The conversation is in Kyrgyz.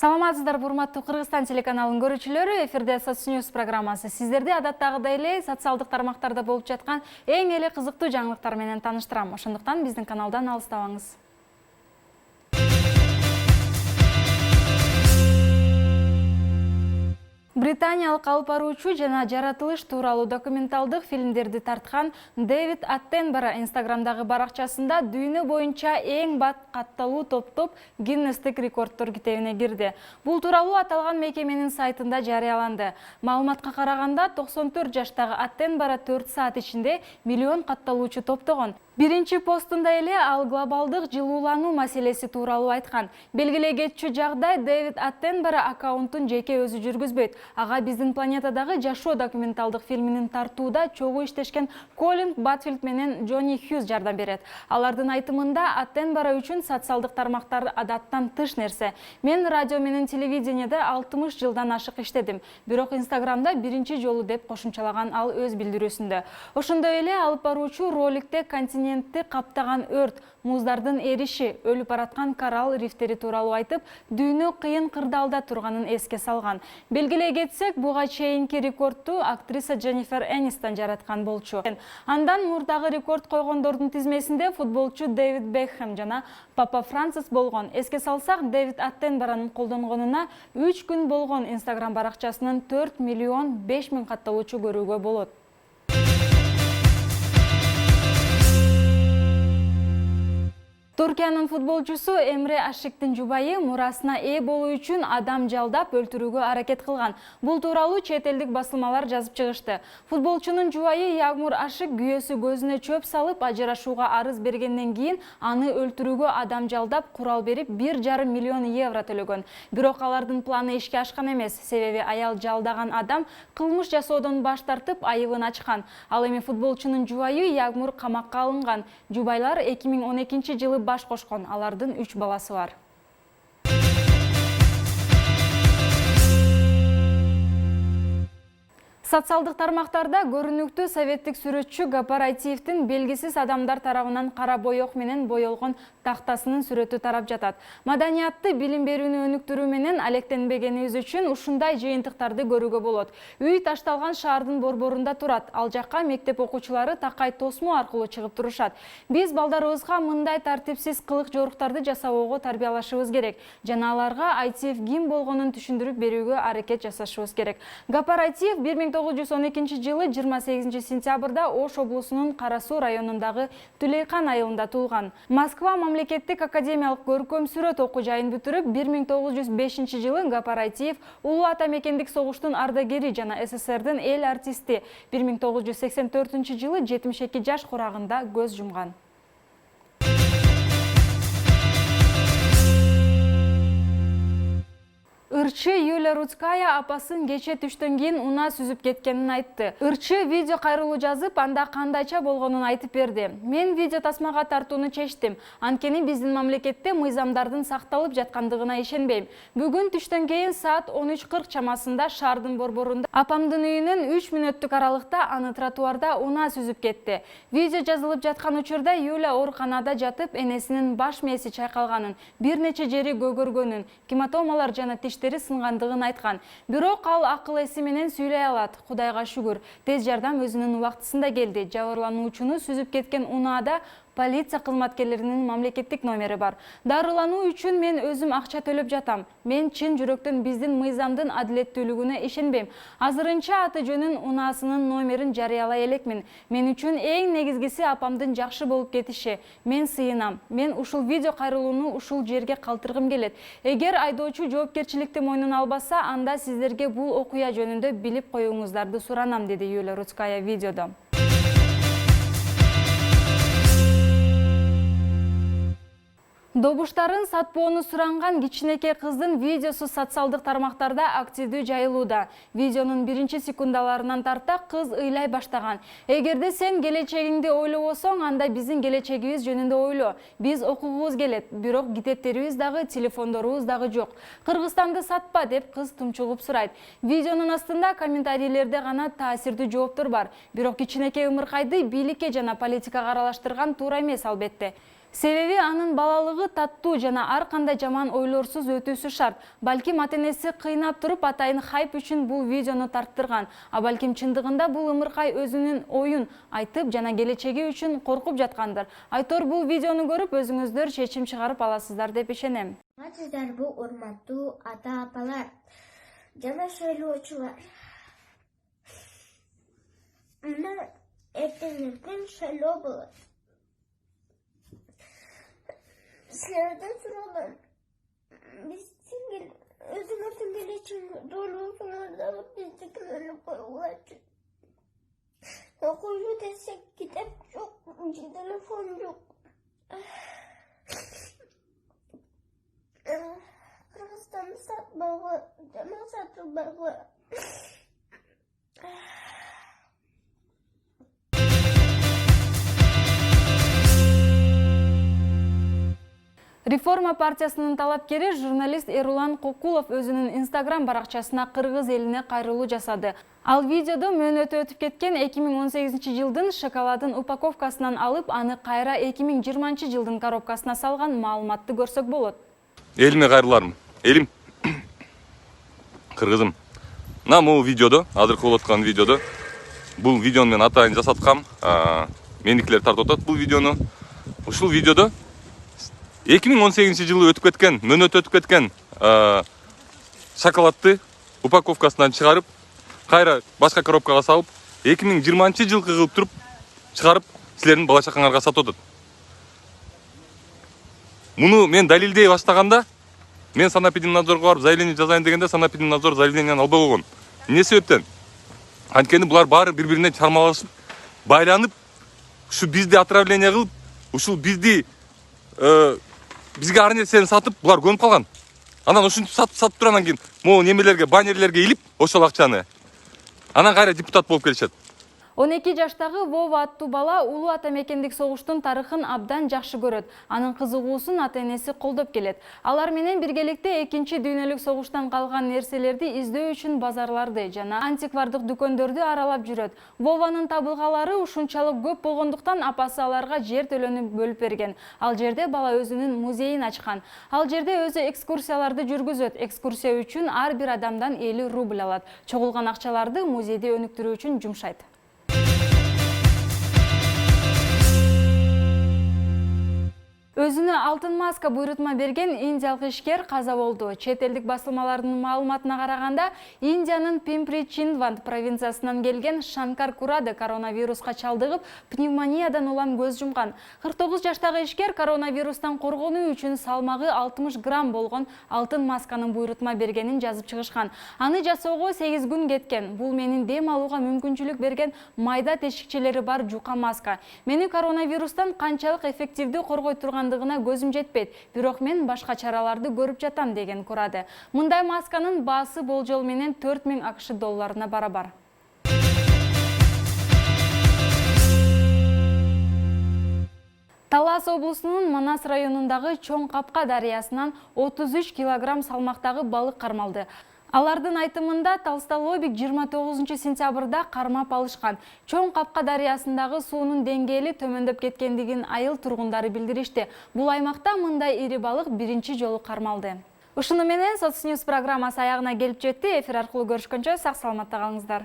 Саламатсыздар, урматтуу Кыргызстан телеканалынын көрүүчүлөрү. Эфирде Соцньюс программасы. Сиздерди адаттагыдай эле социалдык тармактарда болуп жаткан эң эле кызыктуу жаңылыктар менен тааныштырам. Ошондуктан биздин каналдан алыстабаңыз. Британиялык алып баруучу жана жаратылыш тууралуу документалдык фильмдерди тарткан Дэвид Аттенборо Инстаграмдагы баракчасында дүйнө боюнча эң бат катталуу топтоп Гиннестик рекорддор китебине кирди. Бул тууралуу аталган мекеменин сайтында жарыяланды. Маалыматка караганда 94 жаштагы Аттенборо 4 саат ичинде миллион катталуучу топтогон. Биринчи постунда эле ал глобалдык жылуулануу маселеси тууралуу айткан. Белгилей кетчү жагдай, Дэвид Аттенборо аккаунтун жеке өзү жүргүзбөйт. Ага биздин планетадагы жашоо документалдык фильминин тартууда чогуу иштешкен Колин Батфилд менен Джонни Хьюз жардам берет. Алардын айтымында Аттенборо үчүн социалдык тармактар адаттан тыш нерсе. Мен радио менен телевидениеде 60 жылдан ашык иштедим. Бирок Инстаграмда биринчи жолу деп кошумчалаган ал өз билдирүүсүндө. Ошондой эле алып баруучу роликте континентти каптаган өрт, муздардын эриши, өлүп бараткан коралл рифтери тууралуу айтып, дүйнө кыйын кырдаалда турганын эске салган. Белгилей кетсек, буга чейинки рекордту актриса Дженнифер Энистон жараткан болчу. Андан мурдагы рекорд койгондордун тизмесинде футболчу Дэвид Бекхэм жана Папа Францис болгон. Эске салсак, Дэвид Аттенборонун колдонгонуна 3 күн болгон Инстаграм баракчасынын 4 миллион 5 миң катталуучу көрүүгө болот. Туркиянын футболчусу Эмре Ашиктин жубайы мурасына ээ болуу үчүн адам жалдап өлтүрүүгө аракет кылган. Бул тууралуу чет элдик басылмалар жазып чыгышты. Футболчунун жубайы Ягмур Ашик күйөөсү көзүнө чөп салып ажырашууга арыз бергенден кийин аны өлтүрүүгө адам жалдап курал берип 1,5 миллион евро төлөгөн. Бирок алардын планы ишке ашкан эмес, себеби аял жалдаган адам кылмыш жасоодон баш тартып айыбын ачкан. Ал эми футболчунун жубайы Ягмур камакка алынган. Жубайлар 2012-жылы баш кошкон, алардын 3 баласы бар. Социалдык тармактарда көрүнүктүү советтик сүрөтчү Гапар Айтиевдин белгисиз адамдар тарабынан кара боек менен боелгон тактасынын сүрөтү тарап жатат. Маданиятты, билим берүүнү өнүктүрүү менен алектенбегенибиз үчүн ушундай жыйынтыктарды көрүүгө болот. Үй ташталган шаардын борборунда турат. Ал жакка мектеп окуучулары такай тосмоо аркылуу чыгып турушат. Биз балдарыбызга мындай тартипсиз кылык жоруктарды жасабоого тарбиялашыбыз керек. Жана аларга Айтиев ким болгонун түшүндүрүп берүүгө аракет жасашыбыз керек. Гапар Айтиев 1912-жылы 28 сентябрда Ош облусунун Кара Суу районундагы Түлейкан айылында туулган. Москва мамлекеттик академиялык көркөм сүрөт окуу жайын бүтүрүп, 1905-жылы Гапар Айтиев Улуу Ата мекендик согуштун ардагери жана СССРдин эл артисти. 1984-жылы 72 жаш курагында көз жумган. Ырчы Юлия Рудская апасын кече түштөн кийин унаа сүзүп кеткенин айтты. Ырчы видео кайрылуу жазып, анда кандайча болгонун айтып берди. Мен видео тасмага тартууну чечтим. Анткени биздин мамлекетте мыйзамдардын сакталып жаткандыгына ишенбейм. Бүгүн түштөн кийин саат 13:40 чамасында шаардын борборунда апамдын үйүнөн 3 мүнөттүк аралыкта аны тротуарда унаа сүзүп кетти. Видео жазылып жаткан учурда Юлия ооруканада жатып, энесинин баш мээси чайкалганын, бир нече жери көгөргөнүн, гематомалар жана тиштери сынгандыгын айткан. Бирок ал акыл эси менен сүйлөй алат. Кудайга шүгүр. Тез жардам өзүнүн убактысында келди. Жабырлануучуну сүзүп кеткен унаада полиция кызматкерлеринин мамлекеттик номери бар. Дарылануу үчүн мен өзүм акча төлөп жатам. Мен чын жүрөктөн биздин мыйзамдын адилеттүүлүгүнө ишенбейм. Азырынча аты жөнүн, унаасынын номерин жарыялай элекмин. Мен үчүн эң негизгиси апамдын жакшы болуп кетиши. Мен сыйынам. Мен ушул видео кайрылууну ушул жерге калтыргым келет. Эгер айдоочу жоопкерчиликти мойнуна албаса, анда сиздерге бул окуя жөнүндө билип коюңуздарды суранам, деди Юлия Рудская видеодо. Добуштарын сатпоону суранган кичинекей кыздын видеосу социалдык тармактарда активдүү жайылууда. Видеонун биринчи секундаларынан тарта кыз ыйлай баштаган. Эгерде сен келечегиңди ойлобосоң, анда биздин келечегибиз жөнүндө ойло. Биз окугубуз келет, бирок китептерибиз дагы, телефондорубуз дагы жок. Кыргызстанды сатпа деп кыз тумчугуп сурайт. Видеонун астында комментарийлерде гана таасирдүү жооптор бар. Бирок кичинекей ымыркайды бийликке жана политикага аралаштырган туура эмес албетте. Себеби анын балалыгы таттуу жана ар кандай жаман ойлорсуз өтүүсү шарт. Балким ата-энеси кыйнап туруп атайын хайп үчүн бул видеону тарттырган. А балким чындыгында бул ымыркай өзүнүн оюн айтып жана келечеги үчүн коркуп жаткандыр. Айтор бул видеону көрүп өзүңүздөр чечим чыгарып аласыздар деп ишенем. Сиздер бул урматтуу ата-апалар жана шайлоочулар. Мына эртең шайлоо болот. Силерден сурадан биздин өзүңөрдүн келечегиңер дойлоосуңарды алып биздикин өлүп койгулачы. Окуйбу десек китеп жок, телефон жок. Кыргызстанды сатпагыла, жана сатылбагыла. Реформа партиясынын талапкери журналист Эрулан Кокулов өзүнүн Instagram баракчасына кыргыз элине кайрылуу жасады. Ал видеодо мөөнөтү өтүп кеткен 2018 жылдын шоколадын упаковкасынан алып, аны кайра 2020 жылдын коробкасына салган маалыматты көрсөк болот. Элиме кайрыларым. Элим. Кыргызым. Мына могу видеодо, азыркы болуп аткан видеодо, бул видеону мен атайын жасаткам. Меникилер тартып атат бул видеону. Ушул видеодо 2018 жылы өтүп кеткен, мөөнөтү өтүп кеткен шоколадты упаковкасынан чыгарып, кайра башка коробкага салып, 2020 жылкы кылып туруп чыгарып, силердин бала чакаңарга сатып атат. Муну мен далилдей баштаганда, мен санэпидемнадзорго барып заявление жазайын дегенде, санэпидемнадзор заявлениени албай койгон. Эмне себептен? Анткени булар баары бири-бирине чармалашып, байланып, ушу бизди отравление кылып, ушул бизди бизге ар нерсени сатып, булар көнүп калган. Анан ушинтип сатып турандан кийин могу немелерге, баннерлерге илип, ошол акчаны анан кайра депутат болуп келишет. 12 жаштагы Вова аттуу бала улуу ата мекендик согуштун тарыхын абдан жакшы көрөт. Анын кызыгуусун ата-энеси колдоп келет. Алар менен биргеликте экинчи дүйнөлүк согуштан калган нерселерди издөө үчүн базарларды жана антиквардык дүкөндөрдү аралап жүрөт. Вованын табылгалары ушунчалык көп болгондуктан апасы аларга жер төлөнүп бөлүп берген. Ал жерде бала өзүнүн музейин ачкан. Ал жерде өзү экскурсияларды жүргүзөт. Экскурсия үчүн ар бир адамдан 50 рубль алат. Чогулган акчаларды музейди өнүктүрүү үчүн жумшайт. Өзүнө алтын маска буйрутма берген индиялык ишкер каза болду. Чет элдик басылмалардын маалыматына караганда, Индиянын Пимпри-Чиндванд провинциясынан келген Шанкар Кураде коронавируска чалдыгып, пневмониядан улам көз жумган. 49 жаштагы ишкер коронавирустан коргонуу үчүн салмагы 60 грамм болгон алтын масканын буйрутма бергенин жазып чыгышкан. Аны жасоого 8 күн кеткен. Бул менин дем алууга мүмкүнчүлүк берген майда тешикчелери бар жука маска. Мени коронавирустан канчалык эффективдүү коргой турган көзүм жетпейт, бирок мен башка чараларды көрүп жатам деген Кураде. Мындай масканын баасы болжол менен 4000 АКШ долларына барабар. Талас облусунун Манас районундагы Чоң Капка дарыясынан 33 килограмм салмактагы балык кармалды. Алардын айтымында Толстолобик 29 сентябрда кармап алышкан. Чоң Капка дарыясындагы суунун деңгээли төмөндөп кеткендигин айыл тургундары билдиришти. Бул аймакта мындай ири балык биринчи жолу кармалды. Ушуну менен Соцньюз программасы аягына келип жетти. Эфир аркылуу көрүшкөнчө сак саламатта калыңыздар.